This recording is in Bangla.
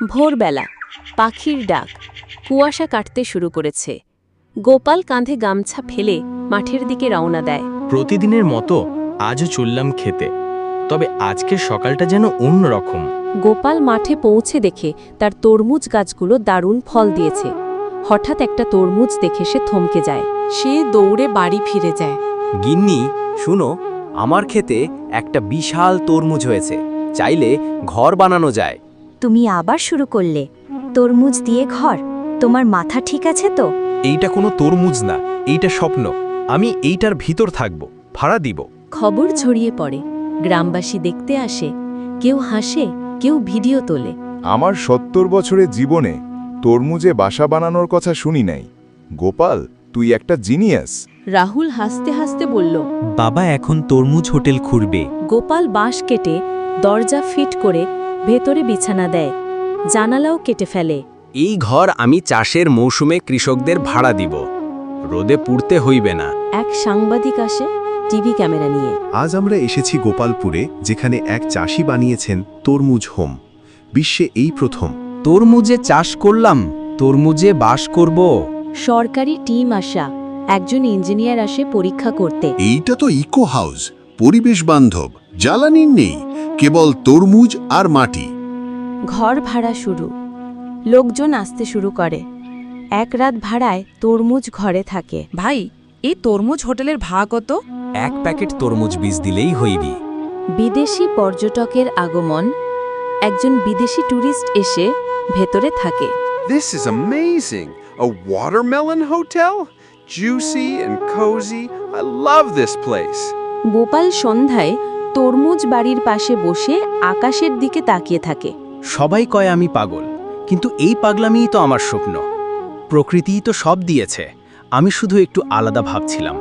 ভোরবেলা পাখির ডাক, কুয়াশা কাটতে শুরু করেছে। গোপাল কাঁধে গামছা ফেলে মাঠের দিকে রওনা দেয়। প্রতিদিনের মতো আজও চললাম খেতে, তবে আজকের সকালটা যেন অন্যরকম। গোপাল মাঠে পৌঁছে দেখে তার তরমুজ গাছগুলো দারুণ ফল দিয়েছে। হঠাৎ একটা তরমুজ দেখে সে থমকে যায়। সে দৌড়ে বাড়ি ফিরে যায়। গিন্নি, শুনো, আমার ক্ষেতে একটা বিশাল তরমুজ হয়েছে, চাইলে ঘর বানানো যায়। তুমি আবার শুরু করলে? তরমুজ দিয়ে ঘর? তোমার মাথা ঠিক আছে তো? এইটা কোনো তরমুজ না, এইটা স্বপ্ন। আমি এইটার ভিতর থাকব, ভাড়া দিব। খবর ছড়িয়ে পড়ে, গ্রামবাসী দেখতে আসে, কেউ হাসে, কেউ ভিডিও তোলে। আমার ৭০ বছরের জীবনে তরমুজে বাসা বানানোর কথা শুনি নাই। গোপাল, তুই একটা জিনিয়াস। রাহুল হাসতে হাসতে বলল, বাবা এখন তরমুজ হোটেল খুঁড়বে। গোপাল বাঁশ কেটে দরজা ফিট করে ভেতরে বিছানা দেয়, জানালাও কেটে ফেলে। এই ঘর আমি চাষের মৌসুমে কৃষকদের ভাড়া দিব, রোদে পুড়তে হইবে না। এক সাংবাদিক আসে টিভি ক্যামেরা নিয়ে। আজ আমরা এসেছি গোপালপুরে, যেখানে এক চাষি বানিয়েছেন তরমুজ হোম। বিশ্বে এই প্রথম। তরমুজে চাষ করলাম, তরমুজে বাস করব। সরকারি টিম আসা, একজন ইঞ্জিনিয়ার আসে পরীক্ষা করতে। এইটা তো ইকো হাউস, পরিবেশ বান্ধব, জ্বালানি নেই, কেবল তরমুজ আর মাটি। ঘর ভাড়া শুরু, লোকজন আসতে শুরু করে। এক রাত ভাড়ায় তরমুজ ঘরে থাকে। ভাই, এই তরমুজ হোটেলের ভাড়া কত? এক প্যাকেট তরমুজ বীজ দিলেই হইবি। বিদেশি পর্যটকের আগমন, একজন বিদেশি ট্যুরিস্ট এসে ভেতরে থাকে। This is amazing! A watermelon hotel? Juicy and cozy. I love this place. Gopal সন্ধ্যায় তরমুজ বাড়ির পাশে বসে আকাশের দিকে তাকিয়ে থাকে। সবাই কয় আমি পাগল, কিন্তু এই পাগলামিই তো আমার স্বপ্ন। প্রকৃতিই তো সব দিয়েছে, আমি শুধু একটু আলাদা ভাবছিলাম।